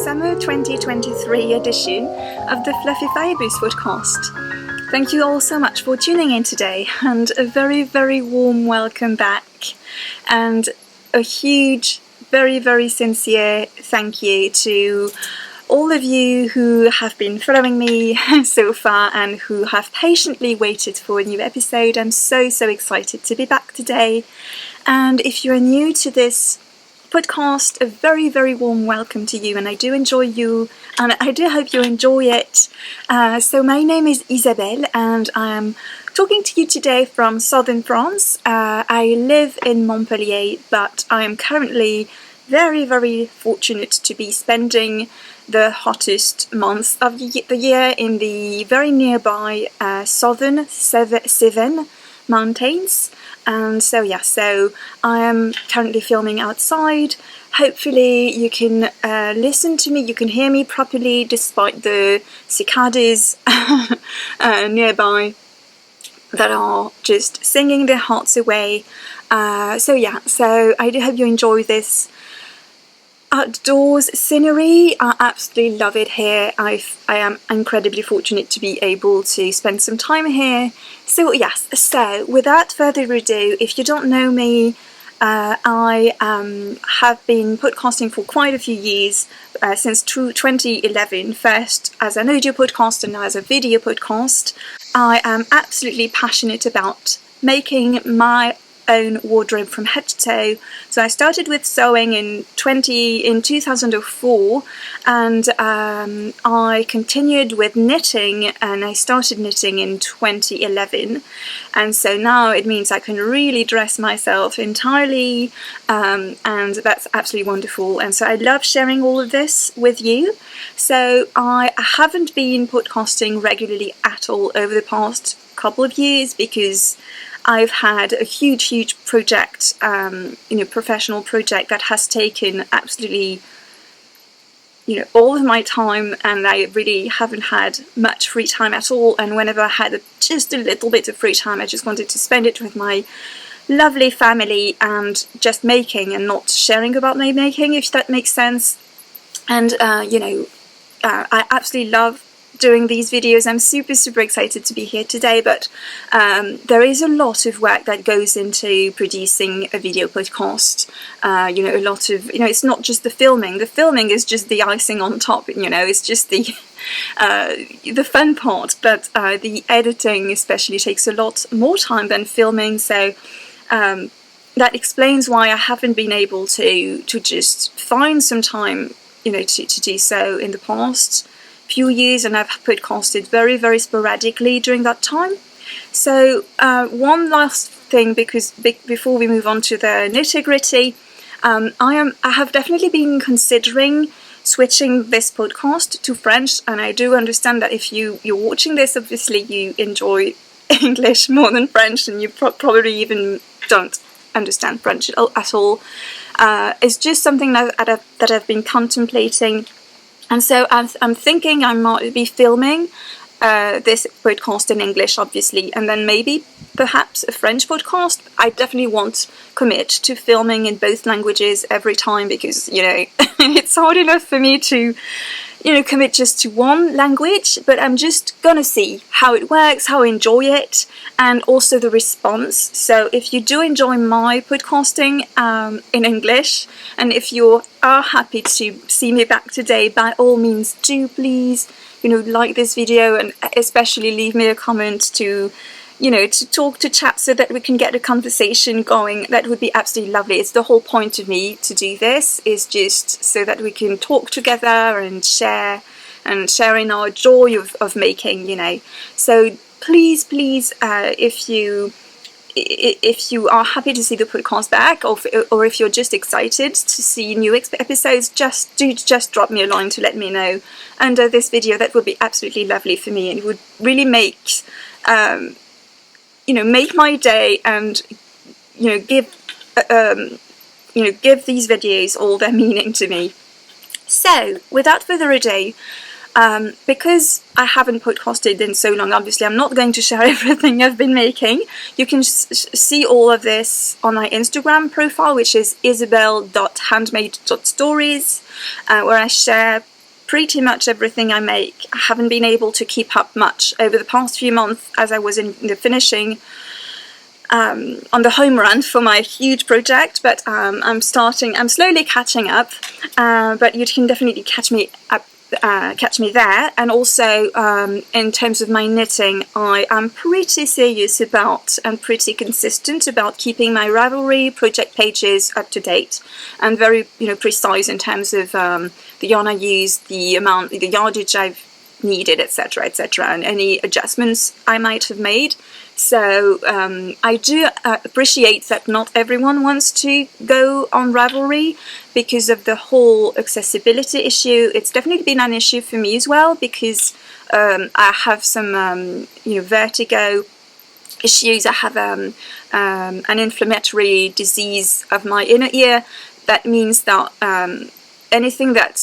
Summer 2023 edition of the Fluffy Fireballs podcast. Thank you all so much for tuning in today, and a very, very warm welcome back, and a huge, very, very sincere thank you to all of you who have been following me so far and who have patiently waited for a new episode. I'm so excited to be back today. And if you're new to this podcast, a very, very warm welcome to you, and I do enjoy you, and I do hope you enjoy it. So my name is Isabelle, and I am talking to you today from southern France. I live in Montpellier, but I am currently very, very fortunate to be spending the hottest months of the year in the very nearby southern Cevennes mountains. And so I am currently filming outside. Hopefully you can listen to me, you can hear me properly despite the cicadas nearby that are just singing their hearts away. So I do hope you enjoy this outdoors scenery. I absolutely love it here. I am incredibly fortunate to be able to spend some time here. So without further ado, if you don't know me, I have been podcasting for quite a few years, since 2011, first as an audio podcast and now as a video podcast. I am absolutely passionate about making my own wardrobe from head to toe. So I started with sewing in 2004, and I continued with knitting, and I started knitting in 2011, and so now it means I can really dress myself entirely, and that's absolutely wonderful. And so I love sharing all of this with you. So I haven't been podcasting regularly at all over the past couple of years because I've had a huge project, professional project that has taken absolutely, all of my time, and I really haven't had much free time at all. And whenever I had just a little bit of free time, I just wanted to spend it with my lovely family and just making and not sharing about my making, if that makes sense. And, I absolutely love doing these videos. I'm super excited to be here today, but there is a lot of work that goes into producing a video podcast. A lot of, it's not just the filming is just the icing on top, it's just the fun part, but the editing especially takes a lot more time than filming. So that explains why I haven't been able to just find some time to do so in the past few years, and I've podcasted very sporadically during that time. So one last thing, because before we move on to the nitty-gritty, I have definitely been considering switching this podcast to French, and I do understand that if you're watching this, obviously you enjoy English more than French, and you probably even don't understand French at all. It's just something that I've been contemplating. And so I'm thinking I might be filming this podcast in English, obviously, and then maybe perhaps a French podcast. I definitely won't commit to filming in both languages every time, because, it's hard enough for me to, commit just to one language, but I'm just gonna see how it works, how I enjoy it, and also the response. So if you do enjoy my podcasting in English, and if you are happy to see me back today, by all means do please, like this video, and especially leave me a comment to talk, to chat, so that we can get a conversation going. That would be absolutely lovely. It's the whole point of me to do this, is just so that we can talk together and share in our joy of making, So please, if you are happy to see the podcast back, or if you're just excited to see new episodes, just drop me a line to let me know under this video. That would be absolutely lovely for me, and it would really make make my day, and give these videos all their meaning to me. So without further ado, because I haven't podcasted in so long, obviously I'm not going to share everything I've been making. You can see all of this on my Instagram profile, which is isabelle.handmade.stories, where I share pretty much everything I make. I haven't been able to keep up much over the past few months as I was in the finishing on the home run for my huge project, but I'm slowly catching up, but you can definitely catch me there. And also in terms of my knitting, I am pretty serious about and pretty consistent about keeping my Ravelry project pages up to date and very precise in terms of the yarn I use, the amount, the yardage I've needed, etc., etc., and any adjustments I might have made. So I do appreciate that not everyone wants to go on Ravelry because of the whole accessibility issue. It's definitely been an issue for me as well, because I have some vertigo issues. I have an inflammatory disease of my inner ear. That means that anything that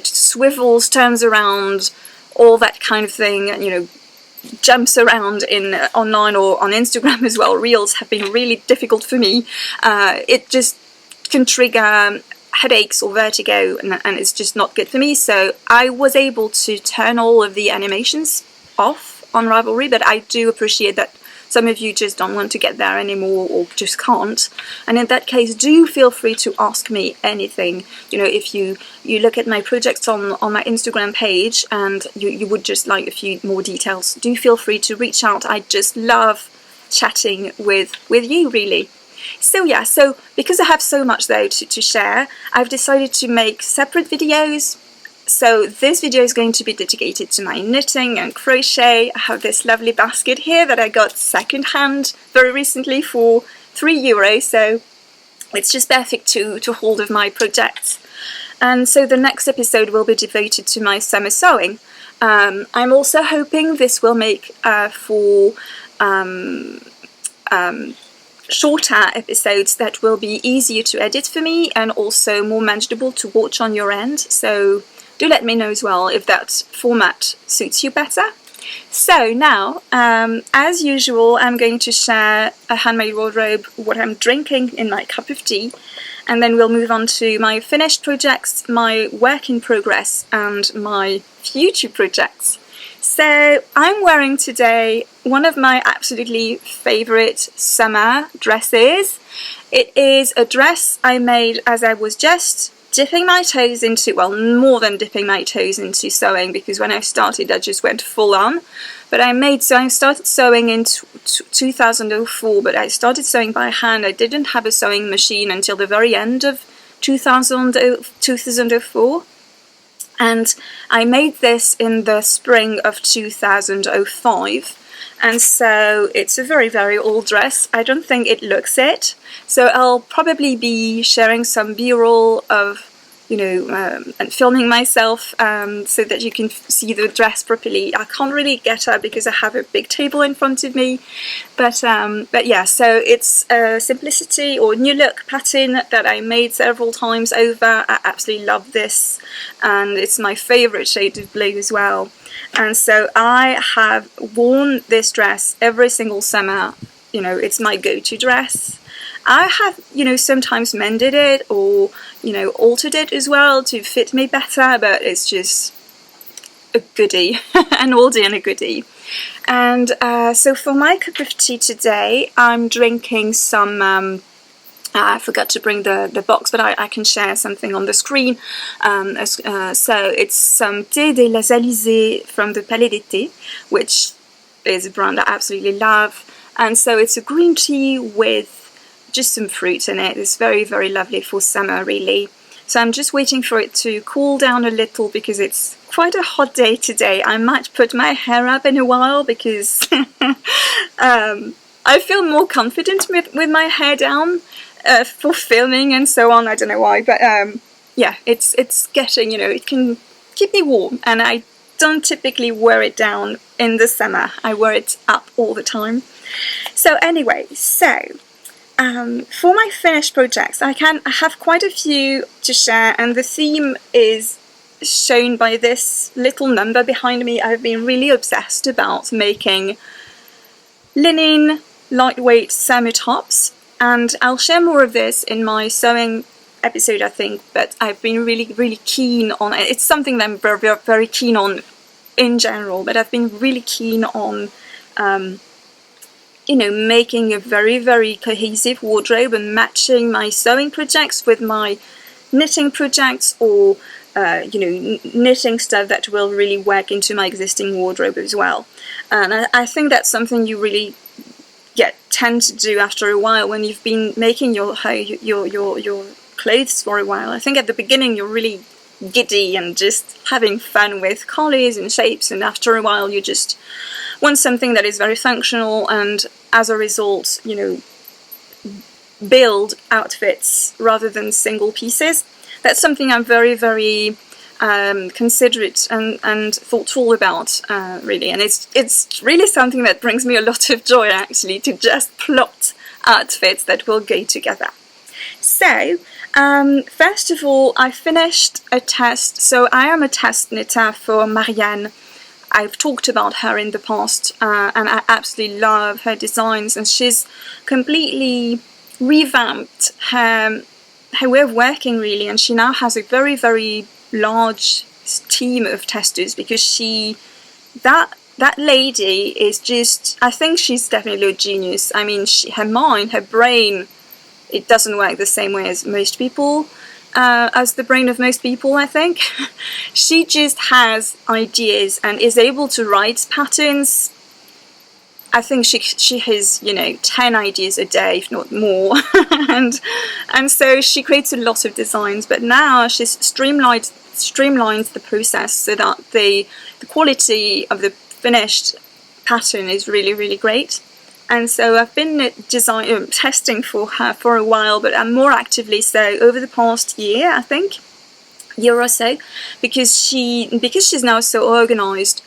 swivels, turns around, all that kind of thing, jumps around in online or on Instagram as well. Reels have been really difficult for me. It just can trigger headaches or vertigo, and it's just not good for me. So I was able to turn all of the animations off on Ravelry, but I do appreciate that some of you just don't want to get there anymore or just can't. And in that case, do feel free to ask me anything. If you look at my projects on my Instagram page and you would just like a few more details, do feel free to reach out. I just love chatting with you, really. So yeah, so because I have so much though to share, I've decided to make separate videos. So this video is going to be dedicated to my knitting and crochet. I have this lovely basket here that I got second-hand very recently for €3, so it's just perfect to hold of my projects. And so the next episode will be devoted to my summer sewing. I'm also hoping this will make for shorter episodes that will be easier to edit for me and also more manageable to watch on your end. So do let me know as well if that format suits you better. So now, as usual, I'm going to share a handmade wardrobe, what I'm drinking in my cup of tea, and then we'll move on to my finished projects, my work in progress, and my future projects. So I'm wearing today one of my absolutely favourite summer dresses. It is a dress I made as I was just dipping my toes into, well, more than dipping my toes into sewing, because when I started I just went full on. But I started sewing in 2004, but I started sewing by hand. I didn't have a sewing machine until the very end of 2004. And I made this in the spring of 2005. And so it's a very, very old dress. I don't think it looks it. So I'll probably be sharing some b-roll of, and filming myself so that you can see the dress properly. I can't really get her because I have a big table in front of me. But yeah, so it's a Simplicity or New Look pattern that I made several times over. I absolutely love this. And it's my favourite shade of blue as well. And so I have worn this dress every single summer. It's my go-to dress. I have, sometimes mended it or, altered it as well to fit me better, but it's just a goodie, an oldie and a goodie. And so for my cup of tea today, I'm drinking some, I forgot to bring the box, but I can share something on the screen. So it's some Thé des Alizés from the Palais d'été, which is a brand I absolutely love. And so it's a green tea with just some fruit in it. It's very, very lovely for summer, really. So I'm just waiting for it to cool down a little because it's quite a hot day today. I might put my hair up in a while because I feel more confident with my hair down for filming and so on. I don't know why, but yeah, it's getting, it can keep me warm, and I don't typically wear it down in the summer. I wear it up all the time. So anyway, for my finished projects, I have quite a few to share, and the theme is shown by this little number behind me. I've been really obsessed about making linen lightweight summer tops, and I'll share more of this in my sewing episode, I think, but I've been really keen on it. It's something that I'm very keen on in general, but I've been really keen on you know, making a very cohesive wardrobe and matching my sewing projects with my knitting projects, or you know, knitting stuff that will really work into my existing wardrobe as well. And I think that's something you really tend to do after a while when you've been making your clothes for a while. I think at the beginning you're really giddy and just having fun with colours and shapes, and after a while you just want something that is very functional, and as a result, you know, build outfits rather than single pieces. That's something I'm very considerate and thoughtful about, really, and it's really something that brings me a lot of joy, actually, to just plot outfits that will go together. So first of all, I finished a test. So I am a test knitter for Marianne. I've talked about her in the past, and I absolutely love her designs, and she's completely revamped her way of working, really, and she now has a very large team of testers, because that lady is just, I think she's definitely a genius. I mean, her mind, her brain, it doesn't work the same way as most people, as the brain of most people, I think. She just has ideas and is able to write patterns. I think she has, you know, 10 ideas a day, if not more, and so she creates a lot of designs. But now she's streamlined the process so that the quality of the finished pattern is really great. And so I've been testing for her for a while, but I'm more actively so over the past year, I think, year or so, because she's now so organised.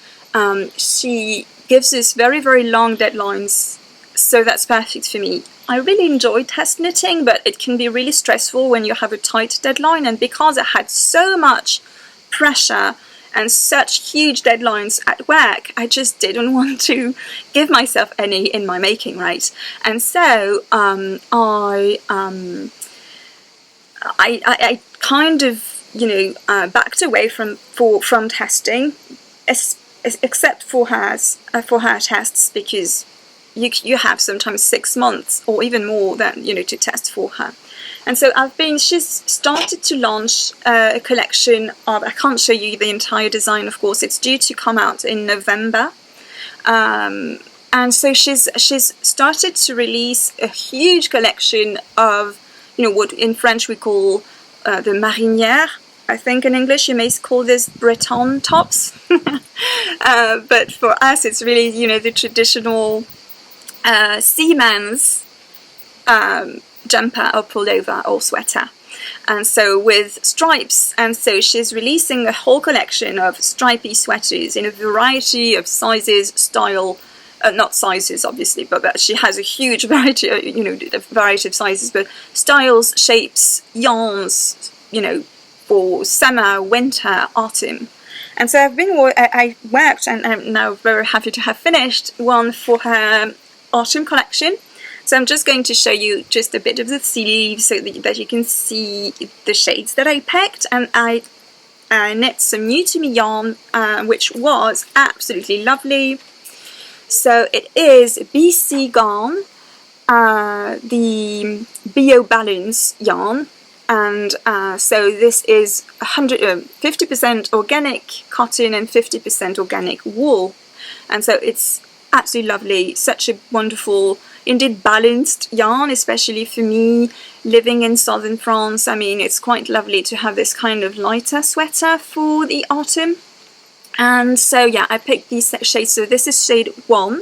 She gives us very long deadlines, so that's perfect for me. I really enjoy test knitting, but it can be really stressful when you have a tight deadline, and because I had so much pressure and such huge deadlines at work, I just didn't want to give myself any in my making, right? And so I kind of, you know, backed away from testing, except for her tests, because you have sometimes 6 months or even more than, you know, to test for her. And so she's started to launch a collection of, I can't show you the entire design, of course, it's due to come out in November. And so she's started to release a huge collection of, you know, what in French we call the marinière. I think in English you may call this Breton tops. But for us it's really, you know, the traditional seaman's jumper or pullover or sweater, and so with stripes. And so she's releasing a whole collection of stripy sweaters in a variety of sizes, style, not sizes obviously, but she has a huge variety, you know, a variety of sizes, but styles, shapes, yarns, you know, for summer, winter, autumn. And so I worked, and I'm now very happy to have finished one for her autumn collection. So I'm just going to show you just a bit of the sleeves so that you can see the shades that I picked. And I knit some new to me yarn, which was absolutely lovely. So it is BC Garn, the Bio Balance yarn. And so this is 50% organic cotton and 50% organic wool. And so it's absolutely lovely, such a wonderful, indeed balanced yarn, especially for me living in southern France. I mean, it's quite lovely to have this kind of lighter sweater for the autumn. And so yeah, I picked these shades. So this is shade 1,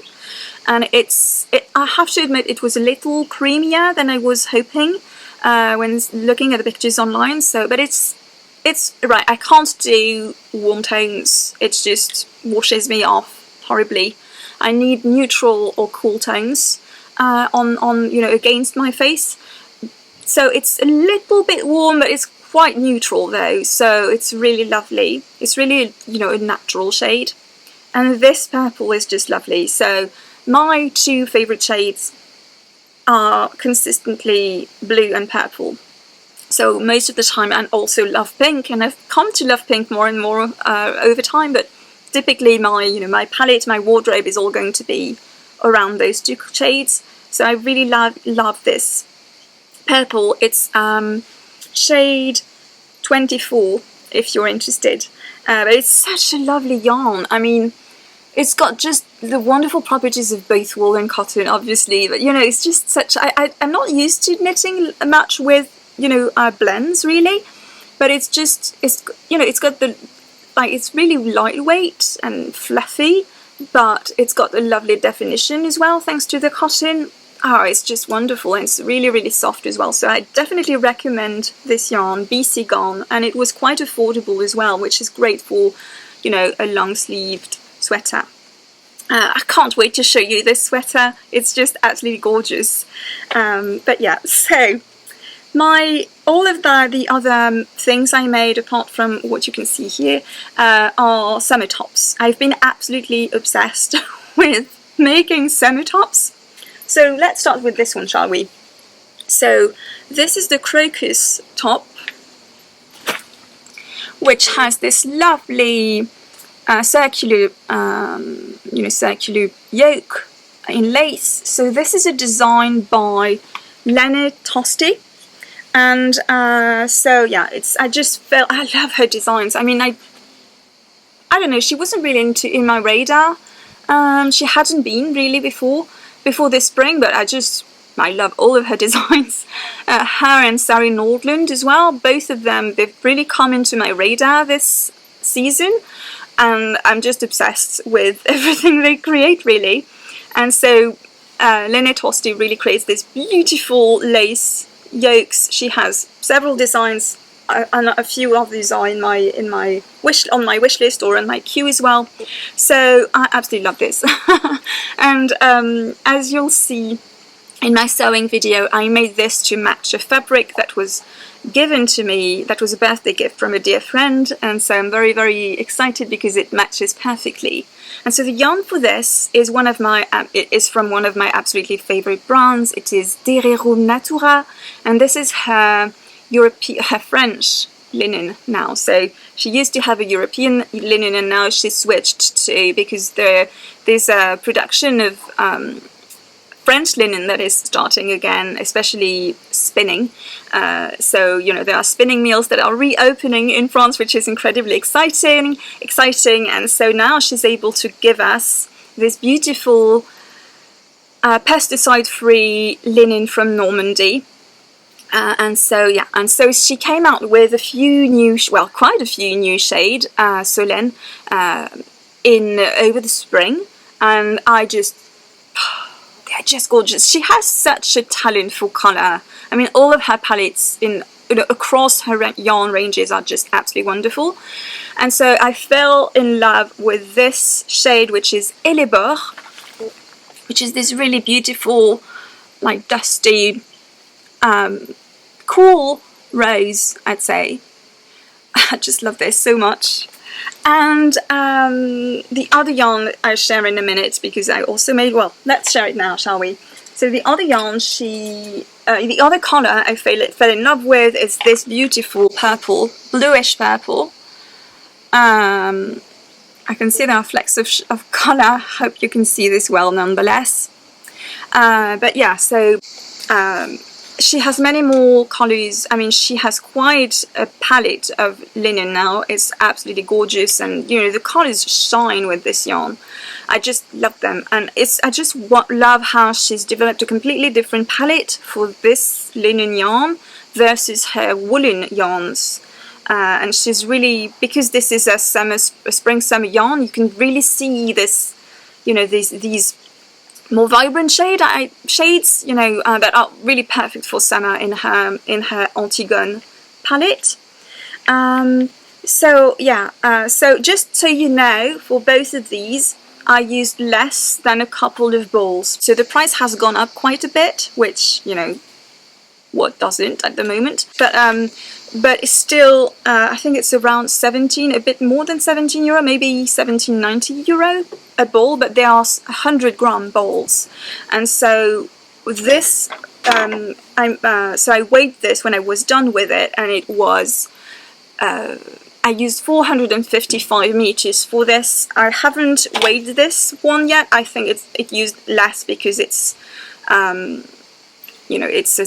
and I have to admit it was a little creamier than I was hoping when looking at the pictures online. So, but it's right, I can't do warm tones, it just washes me off horribly. I need neutral or cool tones on you know, against my face. So it's a little bit warm, but it's quite neutral though, so it's really lovely. It's really, you know, a natural shade, and this purple is just lovely. So my two favourite shades are consistently blue and purple. So most of the time, and also love pink, and I've come to love pink more and more over time, but typically my palette, my wardrobe is all going to be around those two shades. So I really love this purple. It's shade 24 if you're interested, but it's such a lovely yarn. I mean, it's got just the wonderful properties of both wool and cotton, obviously, but it's just such, I'm not used to knitting much with blends really, but it's got the, it's really lightweight and fluffy, but it's got a lovely definition as well thanks to the cotton. Oh, it's just wonderful, and it's really, really soft as well. So I definitely recommend this yarn, BC Garn, and it was quite affordable as well, which is great for, a long-sleeved sweater. I can't wait to show you this sweater. It's just absolutely gorgeous. But yeah, so all of the other things I made, apart from what you can see here, are summer tops. I've been absolutely obsessed with making summer tops. So let's start with this one, shall we? So this is the crocus top, which has this lovely circular, circular yoke in lace. So this is a design by Lino Tosti, and so yeah, I just felt, I love her designs. I mean, I don't know, she wasn't really in my radar. She hadn't been really before this spring, but I love all of her designs. Her and Sari Nordlund as well, both of them, they've really come into my radar this season, and I'm just obsessed with everything they create, really. And so Lino Tosti really creates this beautiful lace yokes. She has several designs, and a few of these are on my wish list or on my queue as well. So I absolutely love this. And as you'll see in my sewing video, I made this to match a fabric that was given to me, that was a birthday gift from a dear friend, and so I'm very, very excited because it matches perfectly. And so the yarn for this is from one of my absolutely favorite brands. It is Derero Natura, and this is her French linen now. So she used to have a European linen, and now she's switched to, because there's a production of French linen that is starting again, especially spinning. So there are spinning mills that are reopening in France, which is incredibly exciting. And so now she's able to give us this beautiful pesticide-free linen from Normandy. And so she came out with quite a few new shades, Solène, over the spring, and they're just gorgeous. She has such a talent for colour. I mean, all of her palettes across her yarn ranges are just absolutely wonderful. And so I fell in love with this shade, which is Elébor, which is this really beautiful, like dusty, cool rose, I'd say. I just love this so much. And the other yarn that I'll share in a minute, because I also made, well, let's share it now, shall we? So the other yarn the other colour I fell in love with is this beautiful purple, bluish purple. I can see there are flecks of colour. Hope you can see this well nonetheless. But yeah, so she has many more colours. I mean, she has quite a palette of linen now. It's absolutely gorgeous, and the colours shine with this yarn. I just love them, and I just love how she's developed a completely different palette for this linen yarn versus her woolen yarns. And she's really, because this is a spring-summer yarn, you can really see this, these more vibrant shades, that are really perfect for summer in her Antigone palette. So just so you know, for both of these, I used less than a couple of balls. So the price has gone up quite a bit, which, what doesn't at the moment? But it's still, I think it's around 17, a bit more than €17, maybe €17.90 a ball, but they are 100-gram balls. And so this so I weighed this when I was done with it, and it was I used 455 meters for this. I haven't weighed this one yet. I think it used less because it's you know, it's a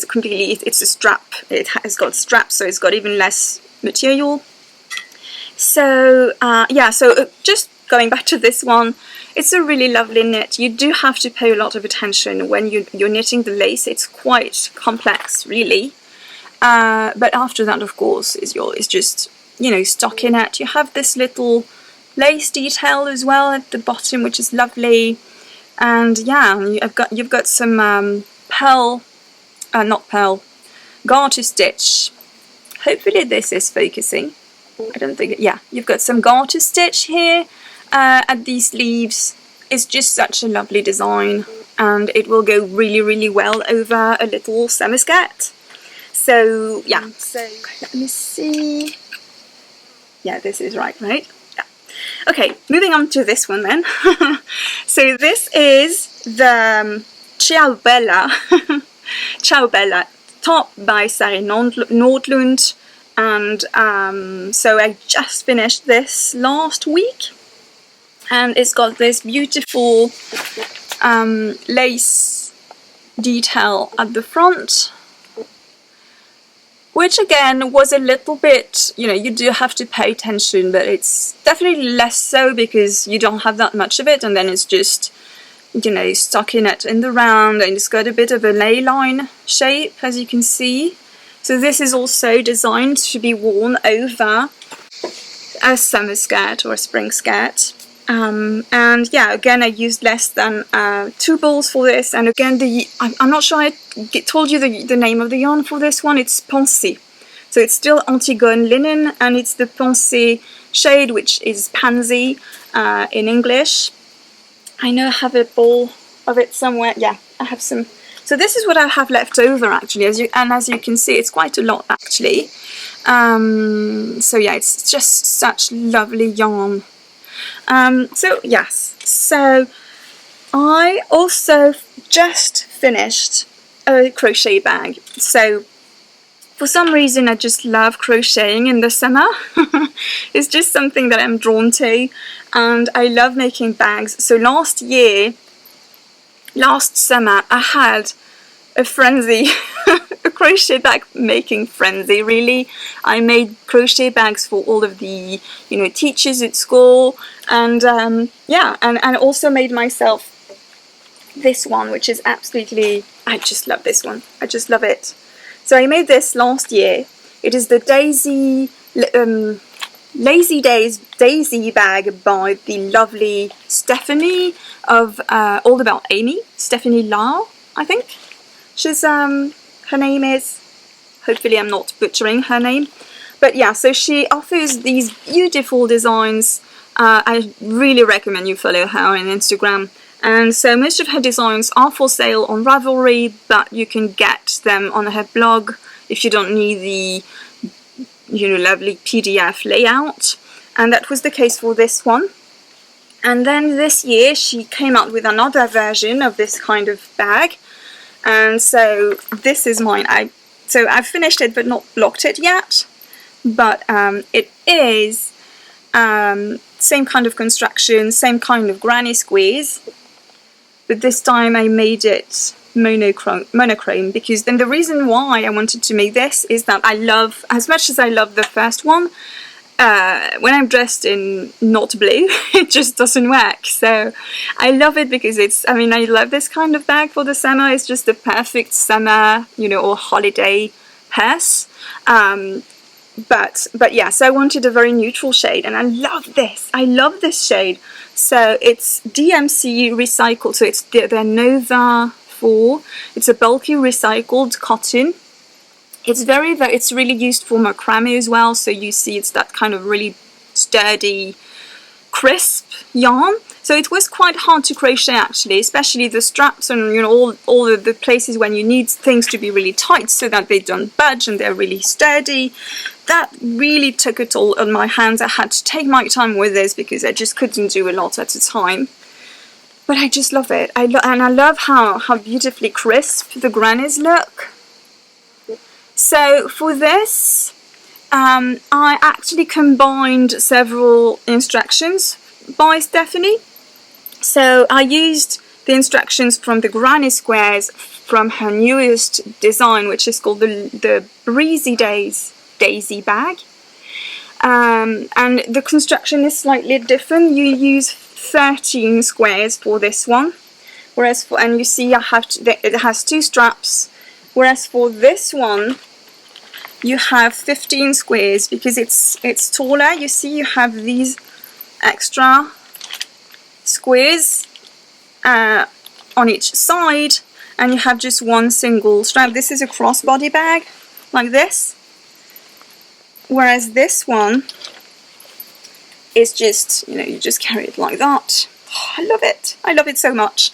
strap. It has got straps, so it's got even less material. So yeah, so just going back to this one, it's a really lovely knit. You do have to pay a lot of attention when you're knitting the lace. It's quite complex, really. But after that, of course, is just, you know, stockinette. You have this little lace detail as well at the bottom, which is lovely. And yeah, you've got some garter stitch. Hopefully this is focusing. I don't think yeah, you've got some garter stitch here at these sleeves. It's just such a lovely design, and it will go really, really well over a little summer skirt. So yeah, so let me see. Yeah, this is right? Yeah. Okay, moving on to this one then. So this is the Ciao Bella, Ciao Bella top by Sari Nordlund, and so I just finished this last week, and it's got this beautiful lace detail at the front, which again was a little bit, you know, you do have to pay attention, but it's definitely less so because you don't have that much of it, and then it's just, you know, stockinette in the round, and it's got a bit of a ley line shape, as you can see. So this is also designed to be worn over a summer skirt or a spring skirt. And yeah, again, I used less than 2 balls for this, and again, I'm not sure I told you the name of the yarn for this one. It's Pensée. So it's still Antigone linen, and it's the Pensée shade, which is pansy in English. I know I have a ball of it somewhere. Yeah, I have some. So this is what I have left over, actually, as you can see, it's quite a lot, actually. So yeah, it's just such lovely yarn. So yes, so I also just finished a crochet bag. So for some reason I just love crocheting in the summer. It's just something that I'm drawn to, and I love making bags. So last summer I had a frenzy, a crochet bag making frenzy, really. I made crochet bags for all of the, you know, teachers at school, and yeah, and also made myself this one, which is absolutely, I just love this one. I just love it. So I made this last year. It is the Lazy Days Daisy bag by the lovely Stephanie of All About Amy, Stephanie Lau, I think. She's her name is, hopefully I'm not butchering her name, but yeah, so she offers these beautiful designs. I really recommend you follow her on Instagram, and so most of her designs are for sale on Ravelry, but you can get them on her blog if you don't need the, you know, lovely PDF layout, and that was the case for this one. And then this year she came out with another version of this kind of bag. And so this is mine. So I've finished it but not blocked it yet, but it is same kind of construction, same kind of granny squeeze, but this time I made it monochrome, because then the reason why I wanted to make this is that I love, as much as I love the first one, when I'm dressed in not blue, it just doesn't work. So I love it because it's, I mean, I love this kind of bag for the summer. It's just the perfect summer, you know, or holiday purse. But yeah, so I wanted a very neutral shade, and I love this. I love this shade. So it's DMC recycled. So it's the Nova 4. It's a bulky recycled cotton. It's it's really used for macrame as well, so you see it's that kind of really sturdy, crisp yarn. So it was quite hard to crochet, actually, especially the straps and, you know, all of the places when you need things to be really tight so that they don't budge and they're really sturdy. That really took it all on my hands. I had to take my time with this because I just couldn't do a lot at a time. but I just love it. And I love how beautifully crisp the grannies look. So for this, I actually combined several instructions by Stephanie. So I used the instructions from the granny squares from her newest design, which is called the Breezy Days Daisy bag. And the construction is slightly different. You use 13 squares for this one, whereas and you see it has 2 straps, whereas for this one you have 15 squares because it's taller. You see you have these extra squares on each side, and you have just one single strap. This is a crossbody bag like this, whereas this one is just, you know, you just carry it like that. Oh, I love it. I love it so much.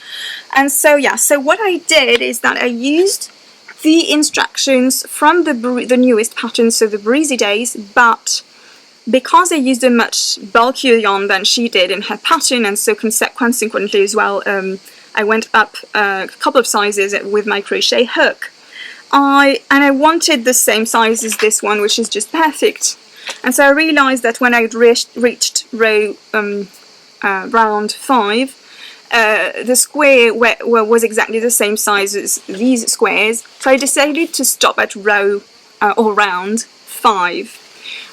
And so yeah, so what I did is that I used the instructions from the newest pattern, so the Breezy Days, but because I used a much bulkier yarn than she did in her pattern, and so consequently as well, I went up a couple of sizes with my crochet hook. I wanted the same size as this one, which is just perfect. And so I realised that when I reached row round 5, the square was exactly the same size as these squares. So I decided to stop at row or round 5.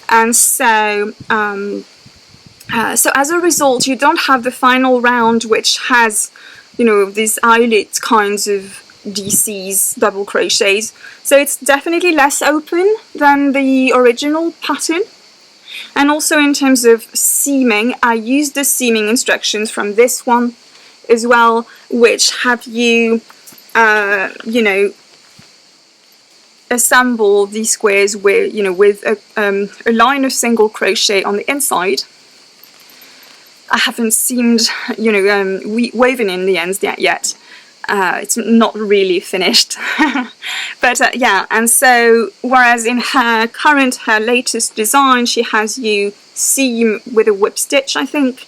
And so, so as a result, you don't have the final round, which has, you know, these eyelet kinds of DCs, double crochets. So it's definitely less open than the original pattern. And also in terms of seaming, I used the seaming instructions from this one as well, which have you, you know, assemble these squares with, you know, with a line of single crochet on the inside. I haven't seamed, you know, woven in the ends yet. It's not really finished. But yeah, and so whereas in her latest design, she has you seam with a whip stitch, I think,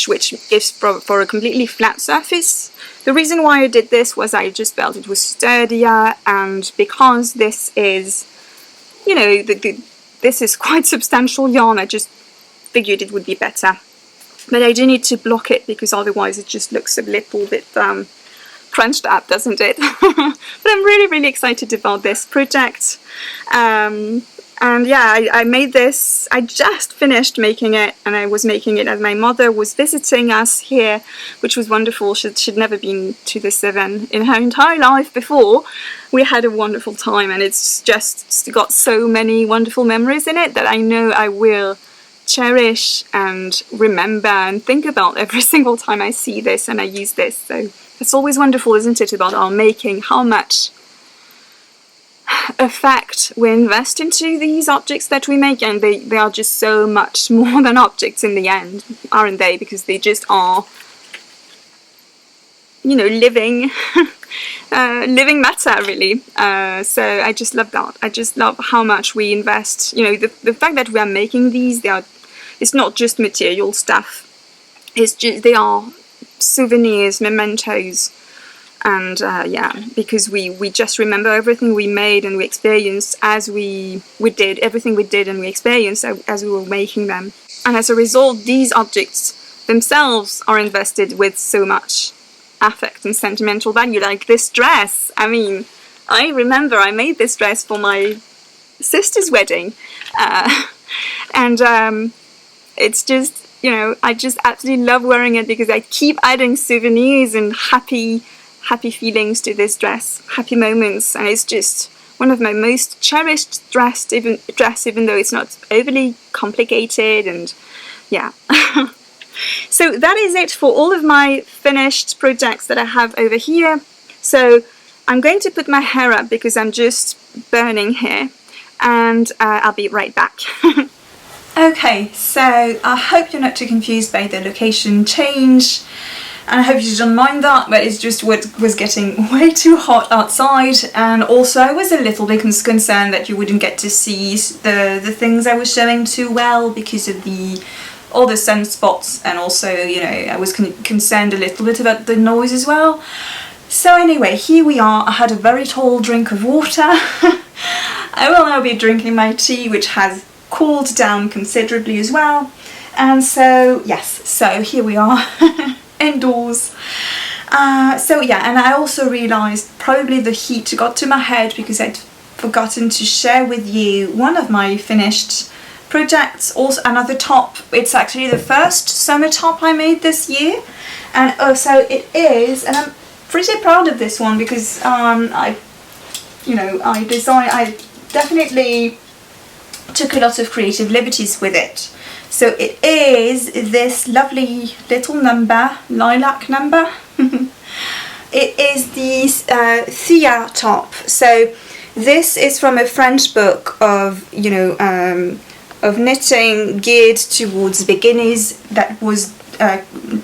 which gives for a completely flat surface. The reason why I did this was I just felt it was sturdier, and because this is, you know, this is quite substantial yarn, I just figured it would be better. But I do need to block it because otherwise it just looks a little bit crunched up, doesn't it? But I'm really, really excited about this project. And yeah, I made this, I just finished making it, and I was making it as my mother was visiting us here, which was wonderful. She'd never been to this event in her entire life before. We had a wonderful time, and it's just got so many wonderful memories in it that I know I will cherish and remember and think about every single time I see this and I use this. So it's always wonderful, isn't it, about our making, how much effect we invest into these objects that we make, and they are just so much more than objects in the end, aren't they? Because they just are, you know, living living matter, really. So I just love that. I just love how much we invest, you know, the fact that we are making these, it's not just material stuff, it's just, they are souvenirs, mementos. And yeah, because we just remember everything we made and we experienced as we did, everything we did and we experienced as we were making them. And as a result, these objects themselves are invested with so much affect and sentimental value. Like this dress, I mean, I remember I made this dress for my sister's wedding. And it's just, you know, I just absolutely love wearing it because I keep adding souvenirs and happy feelings to this dress, happy moments, and it's just one of my most cherished dress, even though it's not overly complicated. And yeah. So that is it for all of my finished projects that I have over here. So I'm going to put my hair up because I'm just burning here, and I'll be right back. Okay, so I hope you're not too confused by the location change. And I hope you don't mind that, but it's just what was getting way too hot outside, and also I was a little bit concerned that you wouldn't get to see the things I was showing too well because of the all the sunspots, and also, you know, I was concerned a little bit about the noise as well. So anyway, here we are. I had a very tall drink of water. I will now be drinking my tea, which has cooled down considerably as well. And so, yes, so here we are, indoors. So yeah, and I also realised probably the heat got to my head because I'd forgotten to share with you one of my finished projects, also another top. It's actually the first summer top I made this year, and so it is, and I'm pretty proud of this one because I definitely took a lot of creative liberties with it. So it is this lovely little number, lilac number. It is the Thés top. So this is from a French book of, you know, of knitting geared towards beginners, that was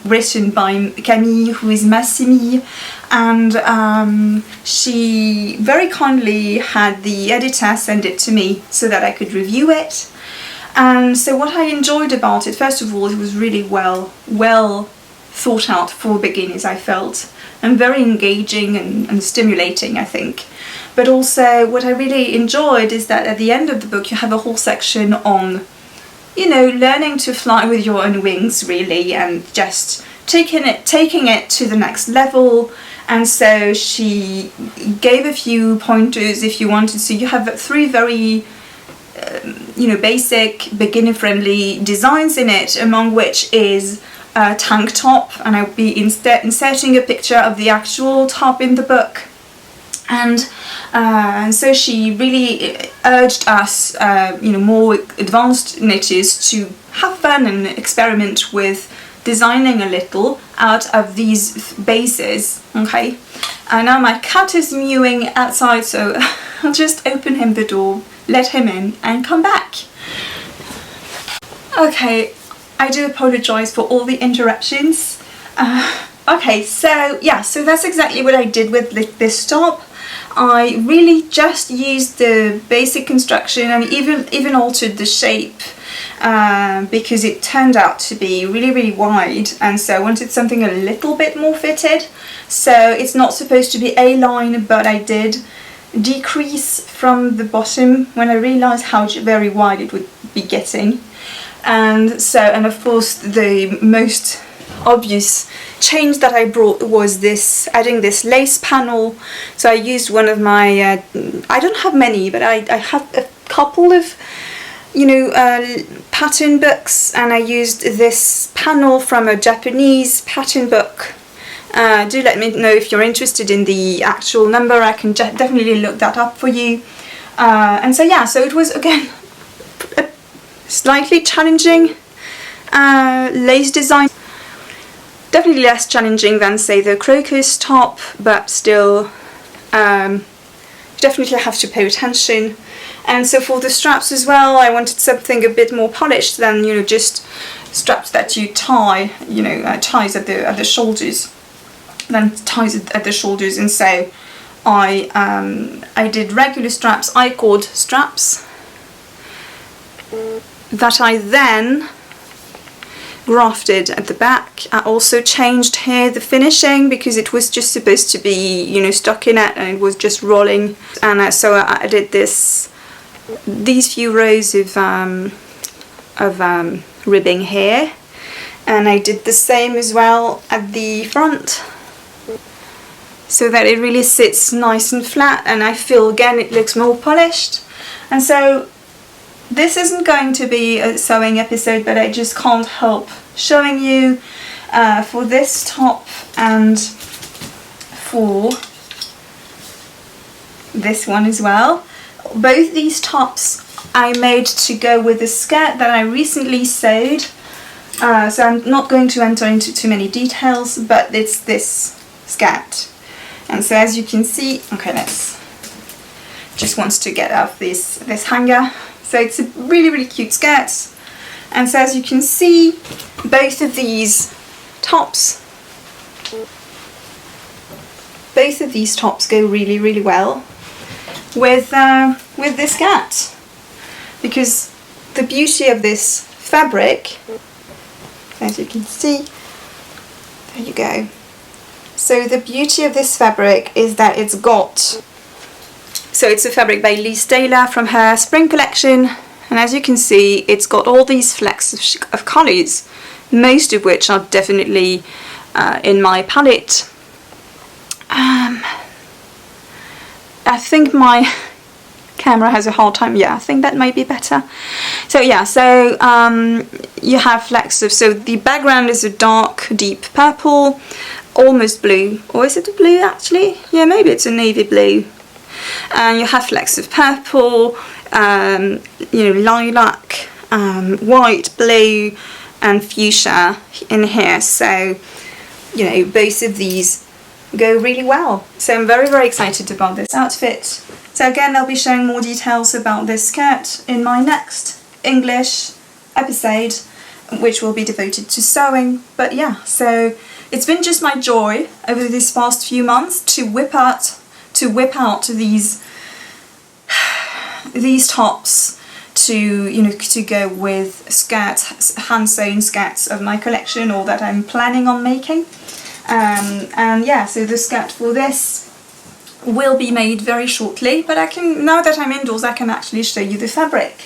written by Camille, who is Massimi, and she very kindly had the editor send it to me so that I could review it. And so what I enjoyed about it, first of all, it was really well thought out for beginners, I felt, and very engaging and stimulating, I think. But also what I really enjoyed is that at the end of the book you have a whole section on, you know, learning to fly with your own wings, really, and just taking it to the next level. And so she gave a few pointers if you wanted. So you have 3 very you know, basic beginner-friendly designs in it, among which is a tank top, and I'll be inserting a picture of the actual top in the book. And so she really urged us, you know, more advanced knitters to have fun and experiment with designing a little out of these bases. Okay, and now my cat is mewing outside, so I'll just open him the door, let him in, and come back. Okay, I do apologise for all the interruptions. Okay, so yeah, so that's exactly what I did with this top. I really just used the basic construction and even altered the shape because it turned out to be really wide, and so I wanted something a little bit more fitted. So it's not supposed to be A-line, but I did decrease from the bottom when I realised how very wide it would be getting. And so, and of course the most obvious change that I brought was this, adding this lace panel. So I used one of my, I don't have many, but I have a couple of, you know, pattern books, and I used this panel from a Japanese pattern book. Do let me know if you're interested in the actual number. I can definitely look that up for you. And so yeah, so it was again a slightly challenging lace design. Definitely less challenging than, say, the crocus top, but still you definitely have to pay attention. And so for the straps as well, I wanted something a bit more polished than, you know, just straps that you tie, you know, ties at the shoulders, then ties at the shoulders. And so I did regular straps, I-cord straps, that I then grafted at the back. I also changed here the finishing because it was just supposed to be, you know, stuck in it, and it was just rolling. And so I did these few rows of ribbing here, and I did the same as well at the front, so that it really sits nice and flat, and I feel again it looks more polished. And so this isn't going to be a sewing episode, but I just can't help showing you for this top and for this one as well. Both these tops I made to go with a skirt that I recently sewed. So I'm not going to enter into too many details, but it's this skirt. And so as you can see, okay, let's just wants to get off this hanger. So it's a really cute skirt. And so as you can see, both of these tops go really well with this skirt, because the beauty of this fabric as you can see. There you go. So the beauty of this fabric is that it's got, so it's a fabric by Alizés from her spring collection, and as you can see it's got all these flecks of colours, most of which are definitely in my palette. I think my camera has a hard time, yeah, I think that might be better. So yeah, so you have flecks of, so the background is a dark deep purple, almost blue, or is it a blue actually? Yeah, maybe it's a navy blue. And you have flecks of purple, you know, lilac, white, blue and fuchsia in here, so you know, both of these go really well. So I'm very, very excited about this outfit. So again, I'll be sharing more details about this skirt in my next English episode, which will be devoted to sewing. But yeah, so it's been just my joy over these past few months to whip out these tops, to, you know, to go with skirts, hand sewn skirts of my collection, or that I'm planning on making. And yeah, so the skirt for this will be made very shortly, but I can, now that I'm indoors, I can actually show you the fabric.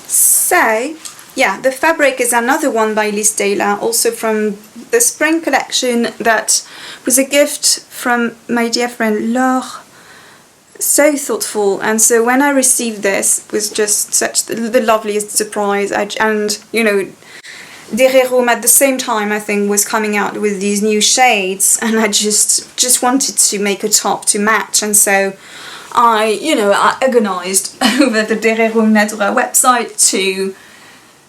So yeah, the fabric is another one by Alizés, also from the spring collection, that was a gift from my dear friend Laure. So thoughtful, and so when I received this, it was just such the loveliest surprise. And you know, Rimmel at the same time, I think, was coming out with these new shades, and I just wanted to make a top to match, and so I agonized over the Rimmel website to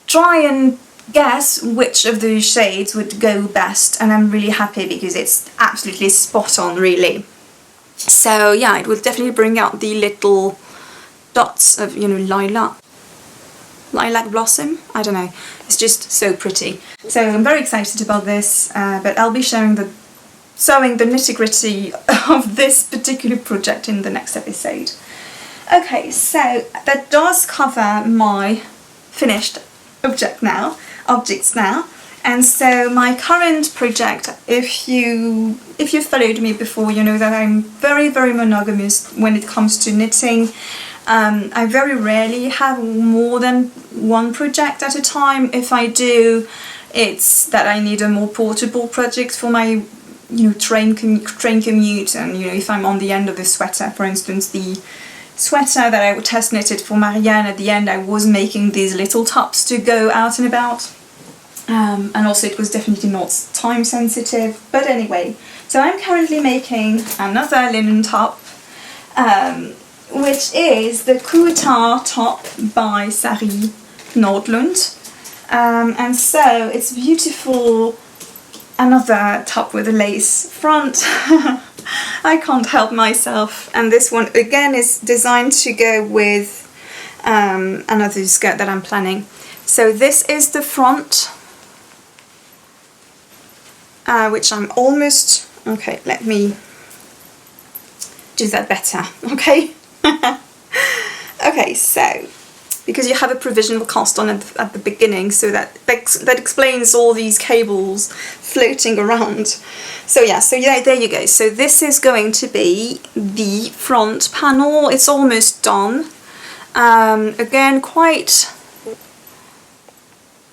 try and guess which of the shades would go best, and I'm really happy because it's absolutely spot on, really. So yeah, it will definitely bring out the little dots of, you know, lilac blossom, I don't know, it's just so pretty. So I'm very excited about this, but I'll be sewing the nitty-gritty of this particular project in the next episode. Okay, so that does cover my finished objects now. And so my current project, if you followed me before, you know that I'm very, very monogamous when it comes to knitting. I very rarely have more than one project at a time. If I do, it's that I need a more portable project for my, you know, train commute, and you know, if I'm on the end of the sweater, for instance, the sweater that I test knitted for Marianne, at the end I was making these little tops to go out and about. And also it was definitely not time sensitive, but anyway, so I'm currently making another linen top, which is the Kuta top by Sari Nordlund, and so it's beautiful, another top with a lace front. I can't help myself, and this one again is designed to go with another skirt that I'm planning. So this is the front, which I'm almost, okay, let me do that better, okay? Okay, so, because you have a provisional cast on at the beginning, so that explains all these cables floating around. So yeah, there you go. So this is going to be the front panel. It's almost done. Again, quite,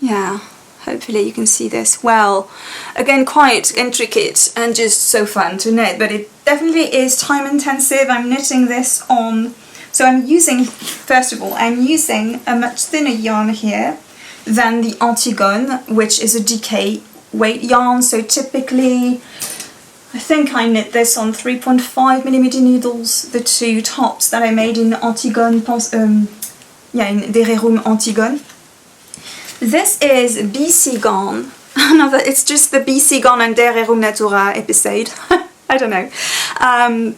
yeah, hopefully you can see this well. Again, quite intricate and just so fun to knit, but it definitely is time intensive. I'm knitting this on, so I'm using, first of all, I'm using a much thinner yarn here than the Antigone, which is a DK weight yarn. So typically, I think I knit this on 3.5mm needles, the two tops that I made in Antigone, in Derrerum Antigone. This is BC Garn. It's just the BC Garn and Derrerum Natura episode. I don't know. And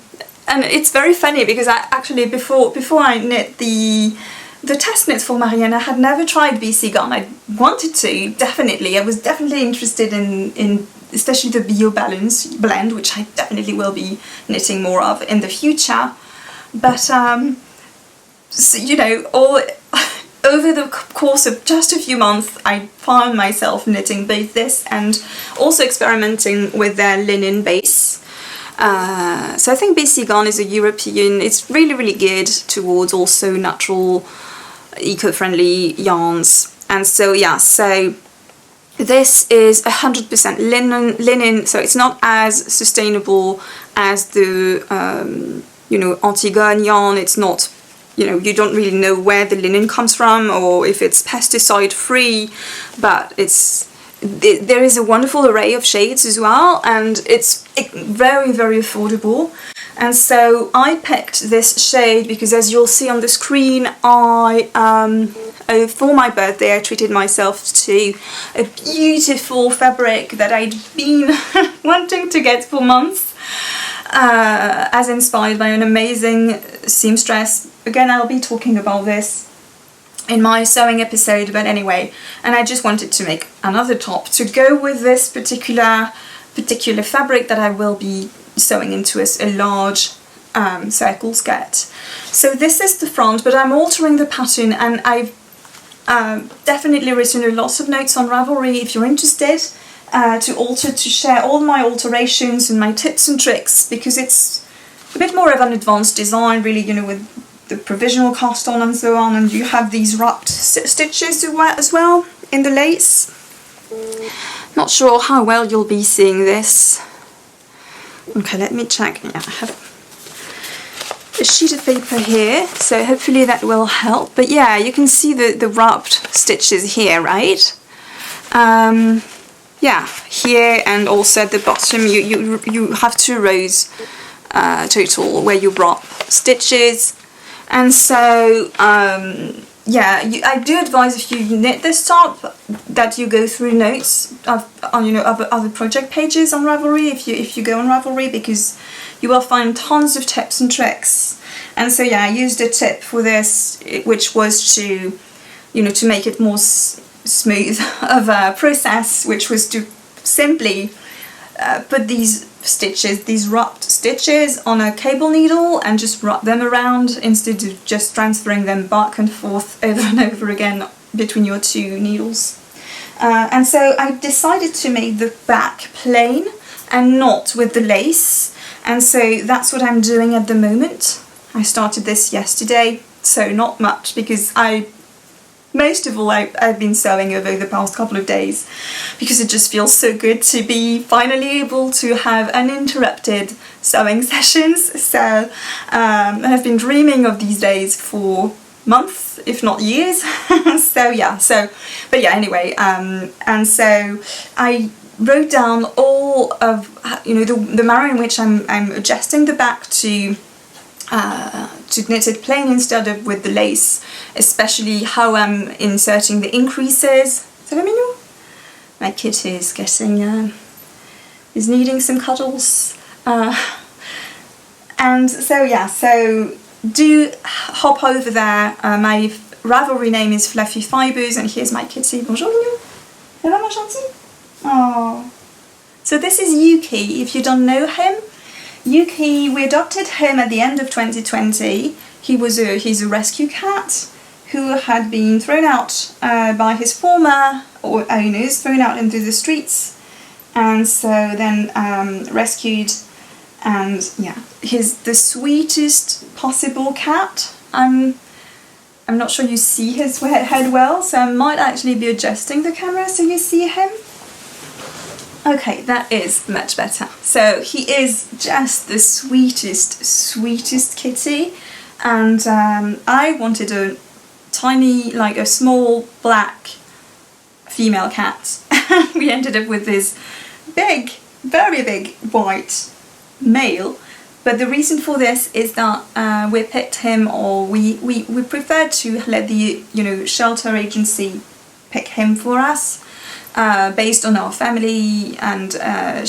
it's very funny because I actually, before I knit the test knits for Marianne, I had never tried BC Garn. I wanted to, definitely. I was definitely interested in especially the Bio Balance blend, which I definitely will be knitting more of in the future. But, so, you know, all over the course of just a few months, I found myself knitting both this and also experimenting with their linen base. So I think Peachy Garn is a European, it's really, really geared towards also natural, eco-friendly yarns. And so yeah, so this is 100% linen, so it's not as sustainable as the, you know, Antigone yarn. It's not, you know, you don't really know where the linen comes from or if it's pesticide free, but there is a wonderful array of shades as well, and it's very, very affordable. And so I picked this shade because, as you'll see on the screen, for my birthday I treated myself to a beautiful fabric that I'd been wanting to get for months, as inspired by an amazing seamstress. Again, I'll be talking about this in my sewing episode, but anyway, and I just wanted to make another top to go with this particular fabric that I will be sewing into a large circle skirt. So this is the front, but I'm altering the pattern, and I've definitely written a lot of notes on Ravelry if you're interested to share all my alterations and my tips and tricks, because it's a bit more of an advanced design, really, you know, with the provisional cast on and so on, and you have these wrapped stitches as well in the lace. Not sure how well you'll be seeing this. Okay, let me check. Yeah, I have a sheet of paper here, so hopefully that will help. But yeah, you can see the wrapped stitches here, right? Yeah, here and also at the bottom you have 2 rows total where you wrap stitches. And so yeah, I do advise if you knit this top that you go through notes on, you know, other project pages on Ravelry if you go on Ravelry, because you will find tons of tips and tricks. And so yeah, I used a tip for this, which was to, you know, to make it more smooth of a process, which was to simply put these wrapped stitches on a cable needle and just wrap them around instead of just transferring them back and forth over and over again between your 2 needles. And so I decided to make the back plain and not with the lace, and so that's what I'm doing at the moment. I started this yesterday, so not much, because most of all I've been sewing over the past couple of days, because it just feels so good to be finally able to have uninterrupted sewing sessions. So I've been dreaming of these days for months, if not years. So yeah, but yeah, anyway, and so I wrote down all of, you know, the manner in which I'm adjusting the back to knit it plain instead of with the lace, especially how I'm inserting the increases. Ça va, Minou? My kitty is getting, is needing some cuddles. And so yeah, so do hop over there. My Ravelry name is Fluffy Fibers, and here's my kitty. Bonjour, Minou. Ça va, mon gentil? Oh. So this is Yuki, if you don't know him. Yuki, we adopted him at the end of 2020. He's a rescue cat who had been thrown out by his former owners, thrown out into the streets, and so then rescued. And yeah, he's the sweetest possible cat. I'm not sure you see his head well, so I might actually be adjusting the camera so you see him. Okay, that is much better. So he is just the sweetest kitty, and I wanted a tiny, like a small black female cat. We ended up with this big, very big white male, but the reason for this is that we picked him, or we preferred to let the, you know, shelter agency pick him for us. Based on our family, and they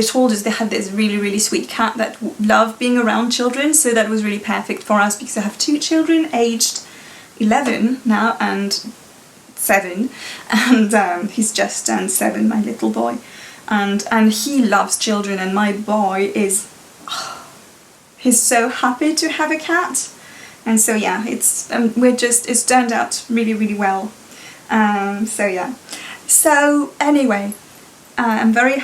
told us they had this really sweet cat that loved being around children, so that was really perfect for us, because I have 2 children aged 11 now and 7, and he's just turned 7, my little boy, and he loves children, and my boy is he's so happy to have a cat. And so yeah, it's it's turned out really well. So yeah. So anyway, I'm very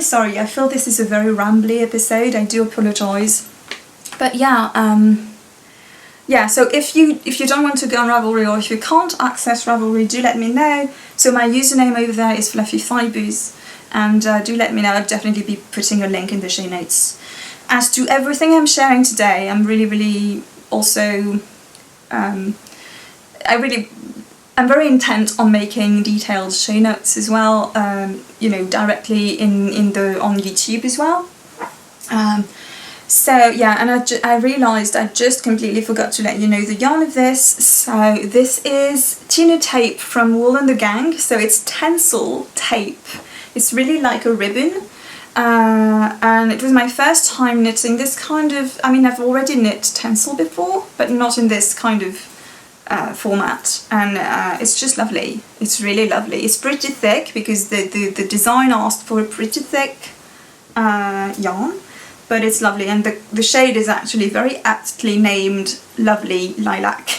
sorry. I feel this is a very rambly episode. I do apologise. But yeah, yeah. So if you don't want to go on Ravelry, or if you can't access Ravelry, do let me know. So my username over there is Fluffy Fibers, and do let me know. I'll definitely be putting a link in the show notes. As to everything I'm sharing today, I'm really also I'm very intent on making detailed show notes as well, you know, directly on YouTube as well. So yeah, and I realised I just completely forgot to let you know the yarn of this. So this is thinner tape from Wool and the Gang, so it's tencel tape. It's really like a ribbon. And it was my first time knitting this kind of, I mean, I've already knit tencel before, but not in this kind of format, and it's just lovely. It's really lovely. It's pretty thick because the design asked for a pretty thick yarn, but it's lovely, and the shade is actually very aptly named Lovely Lilac.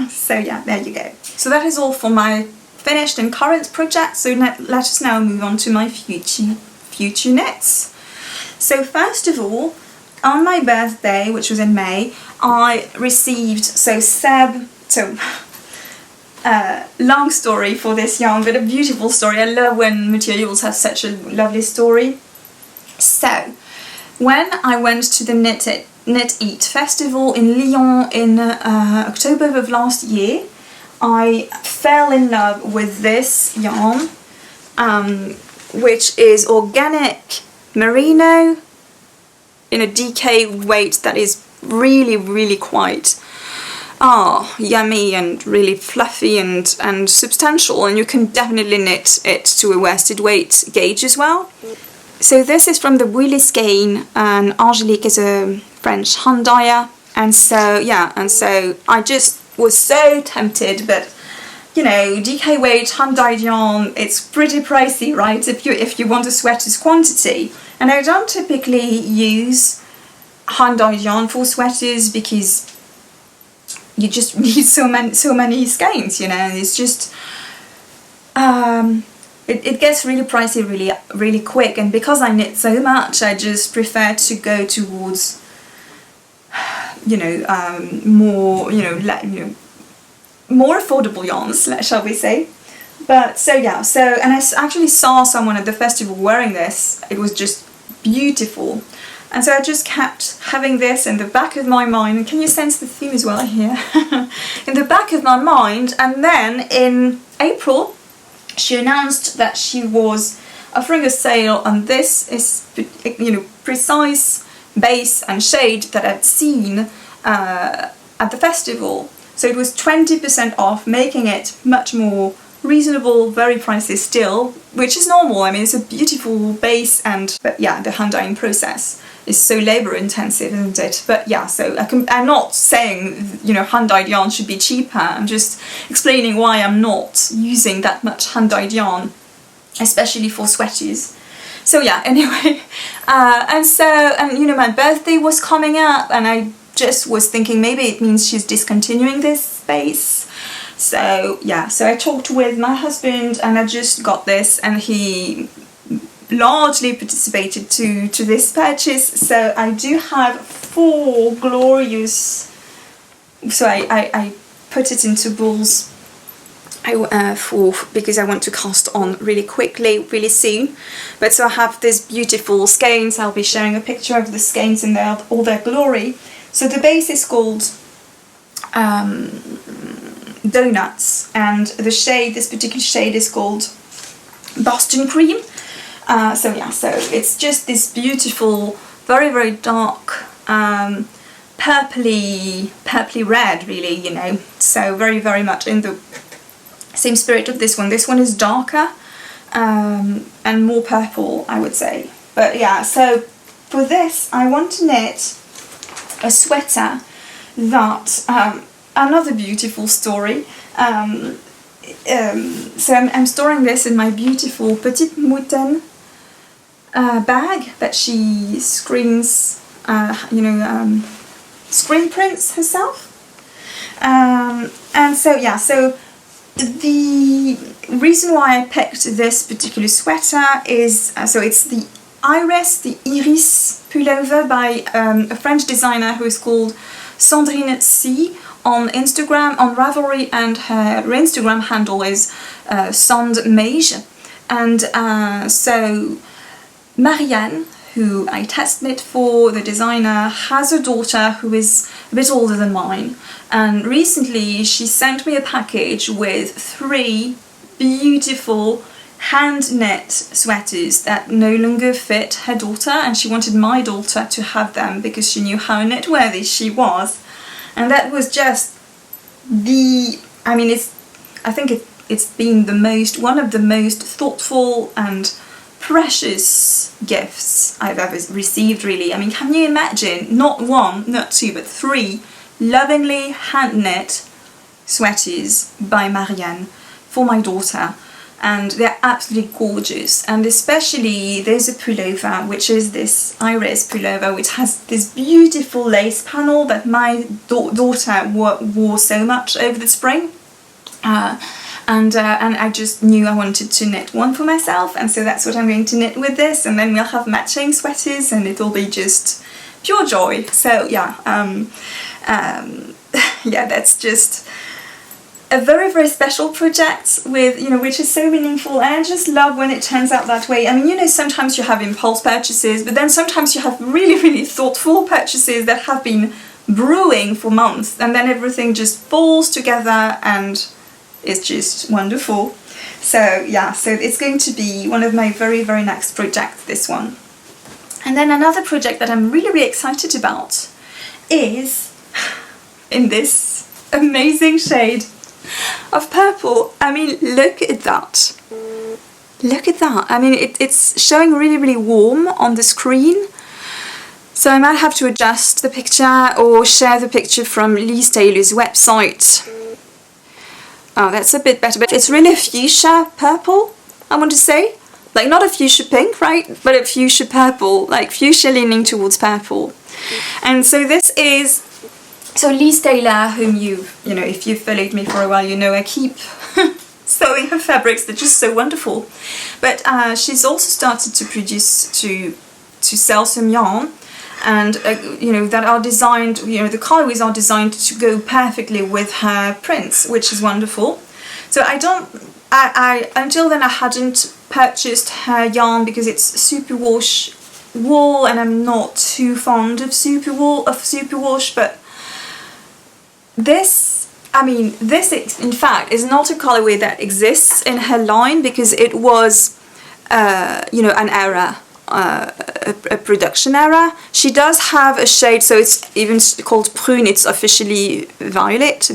So yeah, there you go. So that is all for my finished and current project, so let us now move on to my future knits. So first of all, on my birthday, which was in May, I received, long story for this yarn, but a beautiful story. I love when materials have such a lovely story. So when I went to the Knit Eat festival in Lyon in October of last year, I fell in love with this yarn, which is organic merino in a DK weight that is really quite yummy and really fluffy and substantial, and you can definitely knit it to a worsted weight gauge as well. So this is from the Woolly Skein, and Angelique is a French hand dyer, and so yeah, and so I just was so tempted, but you know, DK weight hand dyed yarn, it's pretty pricey, right, if you want a sweater's quantity. And I don't typically use hand dyed yarn for sweaters because you just need so many skeins, you know. It's just it gets really pricey really quick, and because I knit so much, I just prefer to go towards, you know, more, you know, more affordable yarns, shall we say. But so yeah, and I actually saw someone at the festival wearing this. It was just beautiful. And so I just kept having this in the back of my mind, and can you sense the theme as well here? In the back of my mind. And then in April she announced that she was offering a sale on this, you know, precise base and shade that I'd seen at the festival. So it was 20% off, making it much more reasonable, very pricey still, which is normal. I mean, it's a beautiful base, but yeah, the hand dyeing process is so labour intensive, isn't it? But yeah, so I'm not saying, you know, hand dyed yarn should be cheaper. I'm just explaining why I'm not using that much hand dyed yarn, especially for sweaters. So yeah, anyway, and you know, my birthday was coming up, and I just was thinking maybe it means she's discontinuing this base. So yeah, so I talked with my husband, and I just got this, and he largely participated to this purchase. So I do have 4 glorious, so I put it into balls because I want to cast on really quickly, really soon. But so I have this beautiful skeins. I'll be sharing a picture of the skeins in all their glory. So the base is called Donuts, and the shade, this particular shade, is called Boston Cream. So yeah, so it's just this beautiful, very dark, purpley red, really, you know. So very much in the same spirit of this one. This one is darker and more purple, I would say. But yeah, so for this I want to knit a sweater that, another beautiful story. So I'm storing this in my beautiful Petite Mouton bag that she screens, you know, screen prints herself. And so yeah, so the reason why I picked this particular sweater is, so it's the Iris pullover by a French designer who is called Sandrine C on Instagram, on Ravelry, and her Instagram handle is Handmade. And so Marianne, who I test knit for, the designer, has a daughter who is a bit older than mine, and recently she sent me a package with 3 beautiful hand knit sweaters that no longer fit her daughter, and she wanted my daughter to have them because she knew how knit worthy she was. And that was just the, I mean, I think it's been one of the most thoughtful and precious gifts I've ever received, really. I mean, can you imagine, not 1, not 2, but 3 lovingly hand knit sweaters by Marianne for my daughter, and they're absolutely gorgeous. And especially there's a pullover, which is this Iris pullover, which has this beautiful lace panel that my daughter wore so much over the spring. And I just knew I wanted to knit one for myself, and so that's what I'm going to knit with this, and then we'll have matching sweaters and it'll be just pure joy. So yeah, yeah, that's just a very, very special project with, you know, which is so meaningful, and I just love when it turns out that way. I mean, you know, sometimes you have impulse purchases, but then sometimes you have really, really thoughtful purchases that have been brewing for months, and then everything just falls together and it's just wonderful. So yeah, so it's going to be one of my very, very next projects, this one. And then another project that I'm really, really excited about is in this amazing shade of purple. I mean, look at that. Look at that. I mean, it's showing really, really warm on the screen. So I might have to adjust the picture or share the picture from Liz Taylor's website. Oh, that's a bit better, but it's really a fuchsia purple, I want to say. Like, not a fuchsia pink, right? But a fuchsia purple, like fuchsia leaning towards purple. And so this is, so Liz Taylor, whom you know, if you've followed me for a while, you know I keep sewing her fabrics, they're just so wonderful. But she's also started to produce, to sell some yarn, and you know, that are designed, you know, the colorways are designed to go perfectly with her prints, which is wonderful. So I until then I hadn't purchased her yarn because it's superwash wool, and I'm not too fond of superwash, but this, I mean, this in fact is not a colorway that exists in her line because it was you know, an error. A production error. She does have a shade, so it's even called prune, it's officially violet,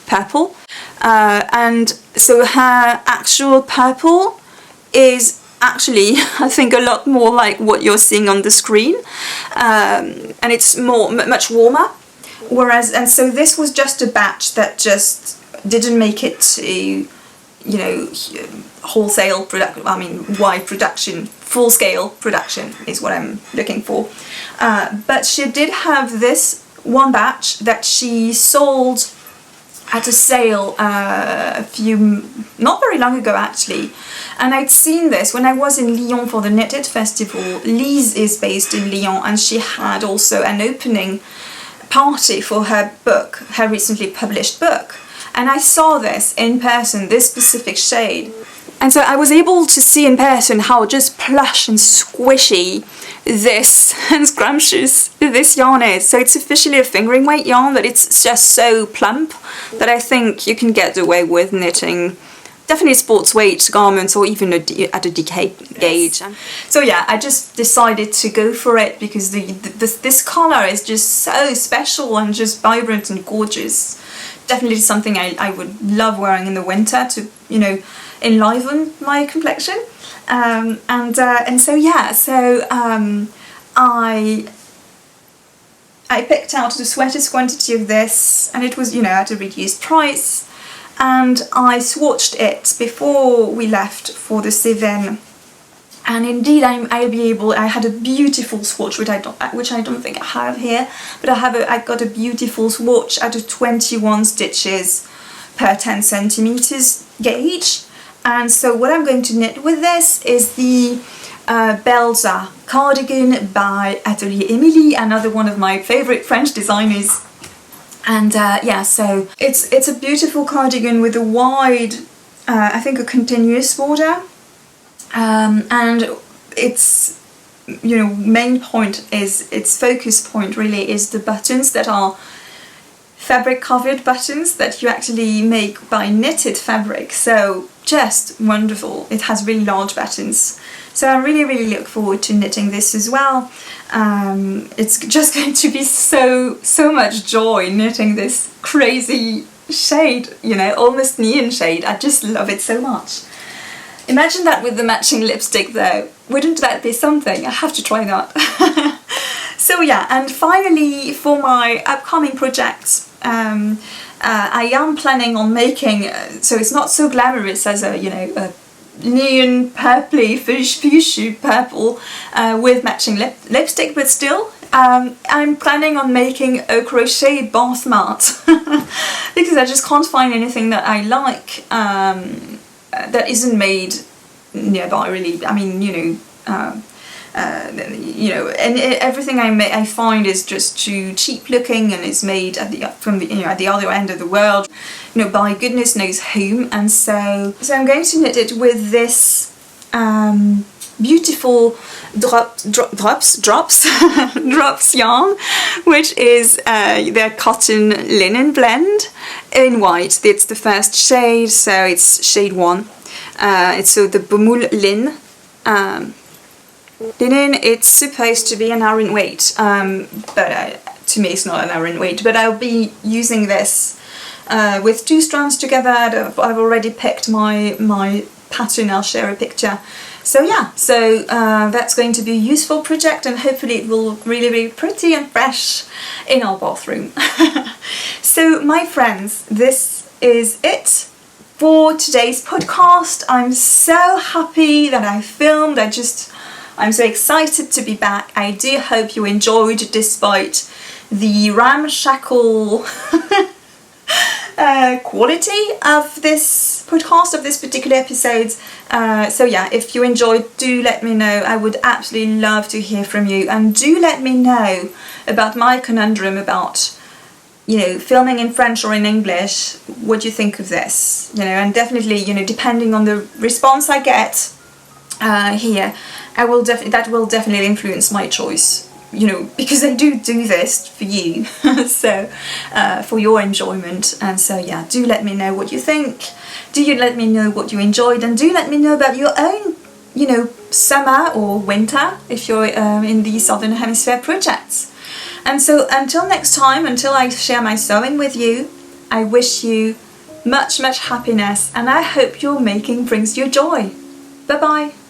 purple, and so her actual purple is actually, I think, a lot more like what you're seeing on the screen, and it's much warmer, whereas, and so this was just a batch that just didn't make it to, you know, wholesale production, I mean wide production, full-scale production is what I'm looking for. But she did have this one batch that she sold at a sale not very long ago actually, and I'd seen this when I was in Lyon for the Knitted Festival. Lise is based in Lyon, and she had also an opening party for her book, her recently published book, and I saw this in person, this specific shade. And so I was able to see in person how just plush and squishy this and scrumptious this yarn is. So it's officially a fingering weight yarn, but it's just so plump that I think you can get away with knitting definitely sports weight garments or even at a DK gauge. Yes. So yeah, I just decided to go for it because this colour is just so special and just vibrant and gorgeous. Definitely something I would love wearing in the winter to, you know, enliven my complexion, and so yeah, so I picked out the sweaters quantity of this, and it was, you know, at a reduced price, and I swatched it before we left for the Seven, and And indeed, I had a beautiful swatch, which I don't think I have here, but I got a beautiful swatch at a 21 stitches per 10 centimeters gauge. And so what I'm going to knit with this is the Belza cardigan by Atelier Emilie, another one of my favorite French designers. And yeah, so it's a beautiful cardigan with a wide, I think a continuous border, and its main point is, its focus point really is the buttons that are fabric covered buttons that you actually make by knitted fabric. So just wonderful. It has really large buttons. So I really look forward to knitting this as well. It's just going to be so much joy knitting this crazy shade, almost neon shade. I just love it so much. Imagine that with the matching lipstick though. Wouldn't that be something? I have to try that. So yeah, and finally for my upcoming projects, I am planning on making, so it's not so glamorous as a neon purpley fuchsia purple with matching lipstick, but still I'm planning on making a crochet bath mat because I just can't find anything that I like that isn't made nearby really. I mean, and everything I find is just too cheap looking, and it's made at the other end of the world, by goodness knows whom. And so I'm going to knit it with this beautiful drops yarn, which is their cotton linen blend in white. It's the first shade, so it's shade 1. It's so the Bomoul Lin. Linen, it's supposed to be an hour in weight, but to me it's not an hour in weight. But I'll be using this with 2 strands together. I've already picked my pattern. I'll share a picture. So yeah, so that's going to be a useful project, and hopefully it will really be pretty and fresh in our bathroom. So my friends, this is it for today's podcast. I'm so happy that I filmed. I'm so excited to be back. I do hope you enjoyed despite the ramshackle quality of this podcast, of this particular episode. So yeah, if you enjoyed, do let me know. I would absolutely love to hear from you, and do let me know about my conundrum about filming in French or in English. What do you think of this? And definitely, depending on the response I get here, that will definitely influence my choice, because I do this for you, so for your enjoyment. And so yeah, do let me know what you think. Do you let me know what you enjoyed, and do let me know about your own, summer or winter if you're in the Southern Hemisphere projects. And so until next time, until I share my sewing with you, I wish you much happiness, and I hope your making brings you joy. Bye bye.